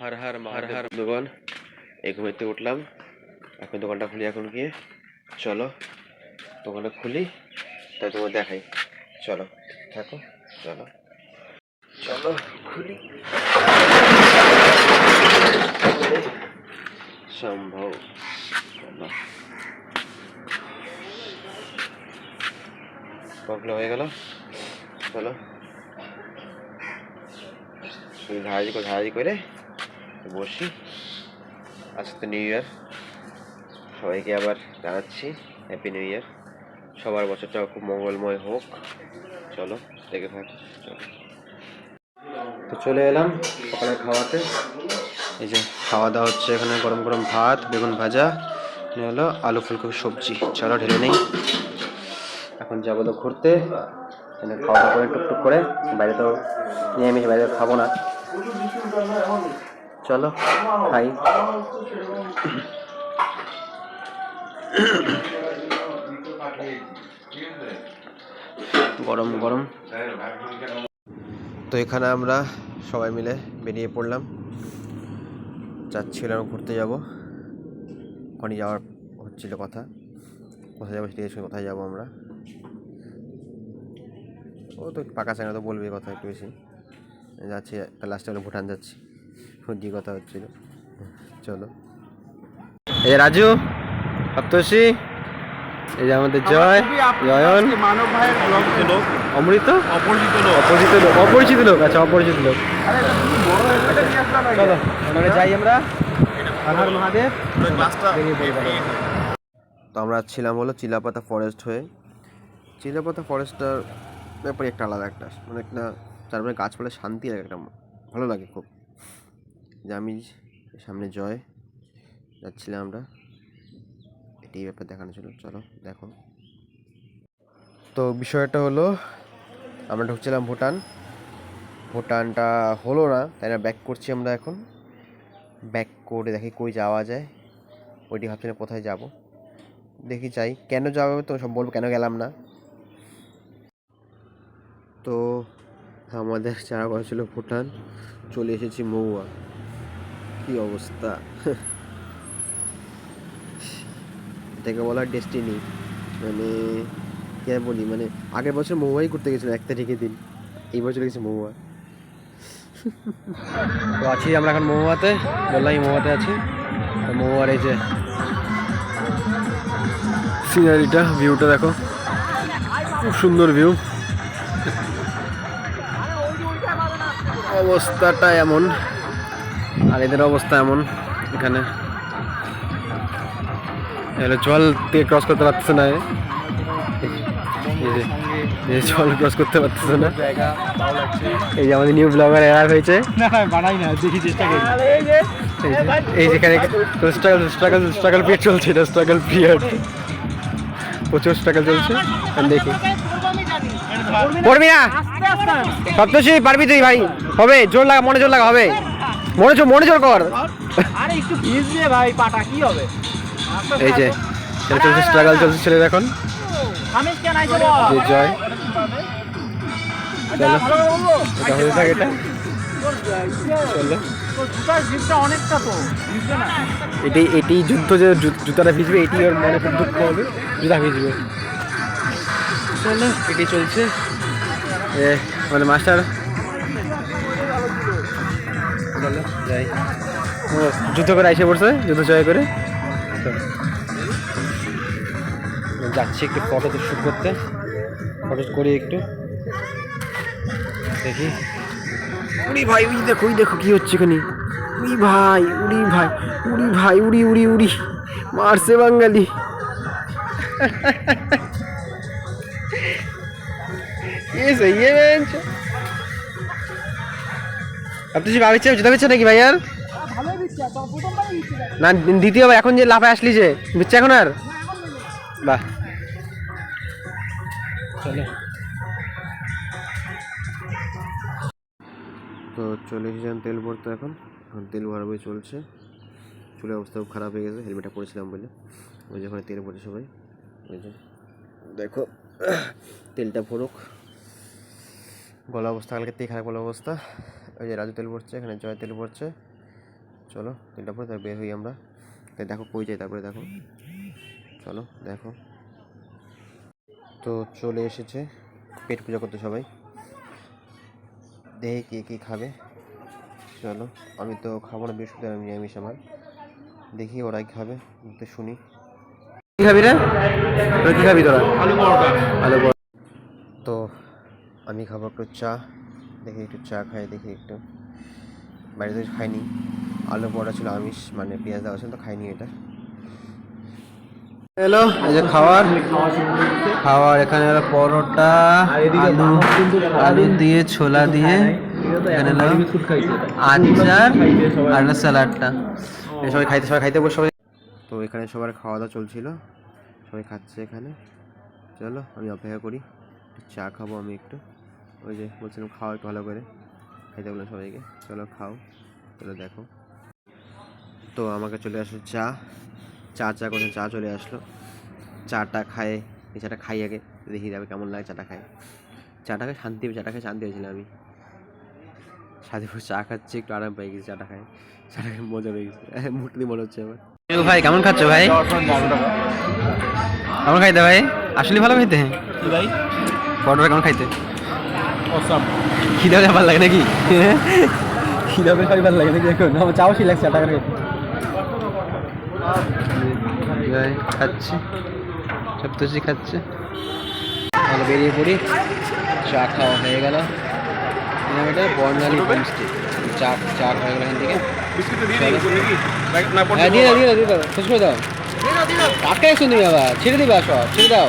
हर हर বন্ধুগণ, এই ঘুমিতে উঠলাম। এখন দোকানটা খুলি, এখন গিয়ে চলো দোকানটা খুলি, তাই তোমার দেখাই। চলো থাকো, চলো চলো খুলি সম্ভব। চলো কখনো হয়ে গেল, চলো ঝাড়াঝাড়ি করে বসি। আজকে তো নিউ ইয়ার, সবাইকে আবার জানাচ্ছি হ্যাপি নিউ ইয়ার। সবার বছরটা খুব মঙ্গলময় হোক। চলো দেখে থাক। চলো, তো চলে এলাম সকালে খাওয়াতে। এই যে খাওয়া দাওয়া হচ্ছে এখানে, গরম গরম ভাত, বেগুন ভাজা, হলো আলু ফুলকপি সবজি। চলো ঢেলে নেই। এখন যাবো তো ঘুরতে, খাওয়া দাওয়া করে টুকটুক করে। বাইরে তো নিরামিষ, বাইরে খাবো না। চলো খাই। গরম গরম। তো এখানে আমরা সবাই মিলে বেরিয়ে পড়লাম, যাচ্ছিলাম ঘুরতে যাব। ওখানে যাওয়ার হচ্ছিল কথা, কোথায় যাবো সেটা এসে কোথায় যাবো আমরা। ও তো পাকা চায় না, তো বলবে কথা একটু বেশি। যাচ্ছি লাস্টে হলো ভুটান যাচ্ছি, সত্যি কথা হচ্ছিল। চলো, এই রাজু, সপ্তর্ষি, এই যে আমাদের জয়, জয়ন, অমৃত, অপরিচিত লোক। আচ্ছা, অপরিচিত লোক। চলো ওখানে যাই আমরা। হর হর মহাদেব। তো আমরা ছিলাম হলো চিলাপাতা ফরেস্ট হয়ে। চিলাপাতা ফরেস্টটার ব্যাপারে একটা আলাদা একটা, মানে একটা চারপাশে গাছপালা শান্তি লাগে, একটা ভালো লাগে খুব। যে আমি সামনে জয় যাচ্ছিলাম আমরা, এটাই ব্যাপার দেখানো ছিল। চলো দেখো। তো বিষয়টা হলো, আমরা ঢুকছিলাম ভুটানটা হলো না, তাই না ব্যাক করছি আমরা। এখন ব্যাক করে দেখি কই যাওয়া যায়, ওইটি ভাবছি না কোথায় যাব। দেখি যাই, কেন যাবো তো সব বলবো, কেন গেলাম না। তো আমাদের যাওয়া কথা ছিল ভুটান, চলে এসেছি মহুয়া। কি অবস্থা! এটাকে বলা ডেস্টিনি, মানে কে বলি, মানে আগের বছর মহুয়াই ঘুরতে গেছিলাম 1 তারিখের দিন, এই বছর গেছি মহুয়া। তো আছি আমরা এখন মহুয়াতে, বললাম মহুয়াতে আছি। মহুয়ার এই যে সিনারিটা, ভিউটা দেখো, খুব সুন্দর ভিউ। অবস্থাটা এমন, আর এদের অবস্থা এমন। এখানে জল থেকে ক্রস করতে পারতেছে না, জল ক্রস করতে পারতেছে না। এই যে আমাদের নিউ ব্লগার এরা হয়েছে, এই যেখানে স্ট্রাগল পিরিয়ড চলছে, এটা স্ট্রাগল পিরিয়ড, প্রচুর স্ট্রাগল চলছে। দেখি, পড়বি না সপ্তর্ষি, পারবি তুই ভাই, হবে, জোর লাগা, মনে জোর লাগা, হবে, মনে জোর কর। এই যে চলছে স্ট্রাগল চলছে ছেলের এখন। জয়, চলো এটা হয়ে থাকে, এটা চলো। এটি যুদ্ধ, যে জুতাটা ভিজবে, এটি ওর মনে খুব দুঃখ হবে, জুতা ভিজবে। চলো এটি চলছে। আমাদের মাস্টার, চলো যাই। যুদ্ধ করে এসে পড়ছে, যুদ্ধ জয় করে। যাচ্ছি একটু ফটো তো শ্যুট করতে, ফটো করি একটু, দেখি। উড়ি ভাই, উড়ি দেখো, দেখো কি হচ্ছে এখানে। উড়ি ভাই, উড়ি ভাই, উড়ি ভাই, উড়ি উড়ি উড়ি, মারছে বাঙালি। আপনি যে ভাবছে জুতা বিচ্ছে নাকি ভাই? আর না, দ্বিতীয়বার এখন যে লাফায় আসলি যে বিচ্ছে এখন আর, বাহ। চলো, তো চলে এসেছিলাম তেল ভরতে। এখন তেল ভরাবে চলছে। চুলের অবস্থা খুব খারাপ হয়ে গেছে, হেলমেটটা পরেছিলাম বলে। ওই যে ওখানে তেল ভরছে সবাই, ওই যে দেখো, তেলটা ভরুক। গলা অবস্থা কালকে থেকে খারাপ, গলা অবস্থা। ওই যে রাজু তেল ভরছে, এখানে জয় তেল ভরছে, চলো 3টার পরে তারপরে বের হই আমরা। তাই দেখো কই যাই, তারপরে দেখো, চলো দেখো। তো চলে এসেছে পেট পূজা করতে সবাই, দেখে কে কী খাবে। চলো, আমি তো খাবো না, বৃহস্পতিবার আমি নিরামিষ আমার, দেখি ওরাই খাবে, তো শুনি। কী খাবি রে, তোরা কী খাবি তোরা? আলু পরোটা। আলু পরোটা। তো আমি খাবো একটু চা, দেখি একটু চা খাই, দেখি একটু। বাড়িতে খাইনি, আলু পরোটা ছিল আমিষ, মানে পেঁয়াজ দেওয়া ছিল, তো খাইনি এটা। হ্যালো, এই যে খাওয়ার এখানে হলো পরোটা, আলু দিয়ে, ছোলা দিয়ে, এখানে হলো আচার আর স্যালাডটা। সবাই খাইতে বসে সবাই। তো এখানে সবার খাওয়া দাওয়া চলছিল, সবাই খাচ্ছে এখানে। চলো আমি অপেক্ষা করি, চা খাবো আমি একটু। ওই যে বলছিলাম খাওয়া একটু ভালো করে, খাইতে বললাম সবাইকে, চলো খাও, চলো দেখো। তো আমাকে চলে আসলো চা, চা করে চা চলে আসলো। চাটা খায়, এই চাটা খাই আগে, দেখি যাবে কেমন লাগে চাটা খাই। চাটাকে শান্তি, চাটা খাই শান্তি হয়েছিলাম আমি। সাথীপুর চা খাচ্ছি, একটু আরাম পাই গেছি চাটা খাই, চাটা খাই মজা পেয়ে গেছে, মুখটা দিয়ে মনে হচ্ছে আমার। ভাই কেমন খাচ্ছ ভাই? কেমন খাইতে ভাই? আসলে ভালো খাইতে ভাই, পরোটা কেমন খাইতে? খিদে ভালো লাগে নাকি? খিদে খাই ভালো লাগে নাকি? এখন আমার চাও সেই লাগছে চাটা খাই খাচ্ছি, সপ্তষী খাচ্ছে। তাহলে বেরিয়ে পড়ি, চা খাওয়া হয়ে গেল। এটা বর্ণালী হোমস্টে, চা হয়ে গেল এখান থেকে। দিয়ে দাও শেষ করে দাও, টাটকাই শুনি আবার, ছেড়ে দিবা সব, ছেড়ে দাও।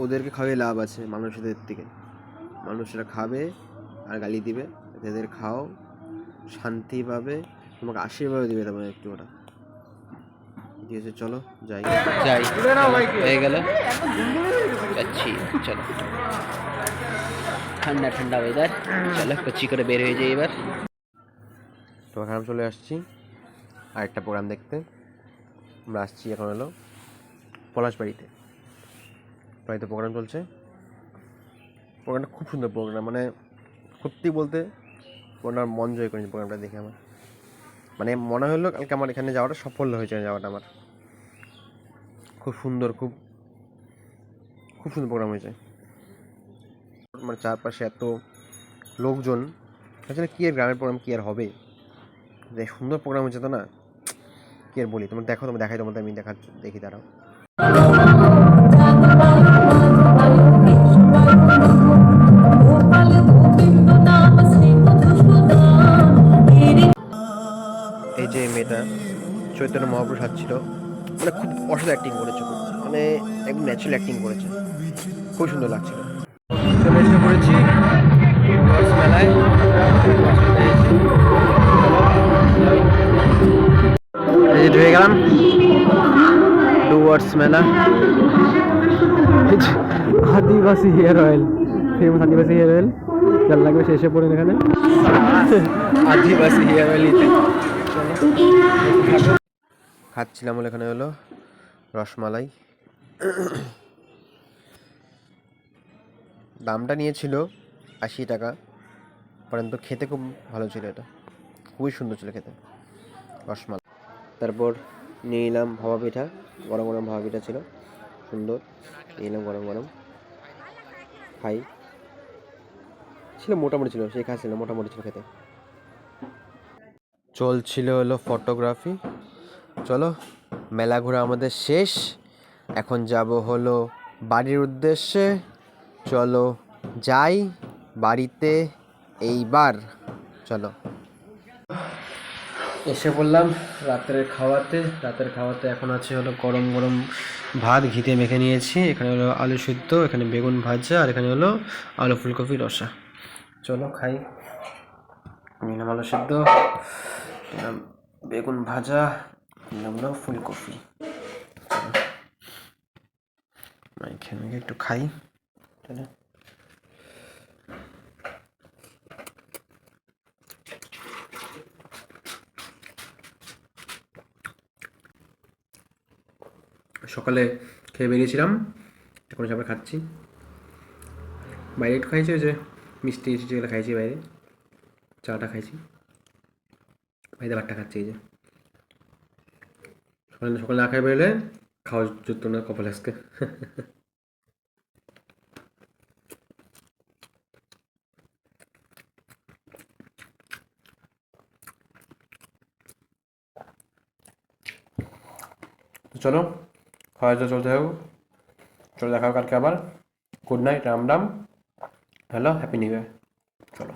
ওদেরকে খাওয়াই লাভ আছে মানুষদের থেকে, মানুষরা খাবে আর গালি দিবে, এদের খাও শান্তি পাবে, তোমাকে আশীর্বাদ দিবে, তেমন একটু ওরা। ঠিক আছে চলো যাই হয়ে গেল, যাচ্ছি। চলো, ঠান্ডা ঠান্ডা ওয়েদার, চলো কচি করে বের হয়ে যাই এবার। তো এখন আমি চলে আসছি আরেকটা প্রোগ্রাম দেখতে। আমরা আসছি এখন হলো পলাশবাড়িতে, বাড়িতে প্রোগ্রাম চলছে। প্রোগ্রামটা খুব সুন্দর প্রোগ্রাম, মানে সত্যি বলতে প্রোগ্রাম মন জয় করেছি প্রোগ্রামটা দেখে আমার, মানে মনে হলো কালকে আমার এখানে যাওয়াটা সফল হয়েছে, যাওয়াটা আমার খুব সুন্দর, খুব সুন্দর প্রোগ্রাম হয়েছে। মানে চারপাশে এত লোকজন, আসলে কি আর গ্রামের প্রোগ্রাম কি আর হবে, যে সুন্দর প্রোগ্রাম হয়েছে তো না, কি আর বলি। তোমার দেখো, তোমার দেখাই, তোমাদের আমি দেখি দাঁড়াও। এই যে মেয়েটা চৈতন্য মহাপুরুষ ছিল, মানে খুব অসাধারণ অ্যাক্টিং করেছে, খুব মানে একদম ন্যাচারাল অ্যাক্টিং করেছে, খুব সুন্দর লাগছিল। চলে এসে পড়েছি মেলায়, ঢুকে গেলাম ডুয়ার্স মেলা। আদিবাসী হেয়ার অয়েল, ফেমাস আদিবাসী হেয়ার অয়েল, যার লাগবে শেষে পড়েন এখানে আদিবাসী হেয়ার অয়েল নিতে। খাচ্ছিলাম বলে এখানে হলো রসমালাই, দামটা নিয়েছিল 80 টাকা, পরন্তু খেতে খুব ভালো ছিল, এটা খুবই সুন্দর ছিল খেতে রসমালাই। তারপর নিয়ে নিলাম ভাপা পিঠা, গরম গরম ভাপা পিঠা ছিল সুন্দর, নিয়ে নিলাম গরম গরম খাই, ছিল মোটামুটি ছিল, সেই খাচ্ছিল মোটামুটি ছিল খেতে। চলছিল হলো ফটোগ্রাফি। চলো মেলা ঘোরা আমাদের শেষ, এখন যাব হলো বাড়ির উদ্দেশ্যে। চলো যাই বাড়িতে এইবার, চলো। এসে বললাম রাতের খাওয়াতে এখন আছে হলো গরম গরম ভাত, ঘিতে মেখে নিয়েছি, এখানে হলো আলু সিদ্ধ, এখানে বেগুন ভাজা, আর এখানে হলো আলু ফুলকপি রসা। চলো খাই। নিলাম আলু সিদ্ধ, নিলাম বেগুন ভাজা, নিলাম হলো ফুলকপি, এখানে একটু খাই। চলো সকালে খেয়ে বেরিয়েছিলাম, এখন সবাই খাচ্ছি, বাইরে একটু খাইছি, ওই যে মিষ্টি যেগুলো খাইছি বাইরে। চাটা খাইছি, ভাইদা ভাতটা খাচ্ছে এই যে। সকালে সকালে না খাই বেরোলে খাওয়া জুতো না কপালে আজকে। তো চলো, খাওয়া দাওয়া চলতে থাকো, চলো দেখা হবে কালকে আবার। Good night, Ram Ram, hello, happy new year, চলো।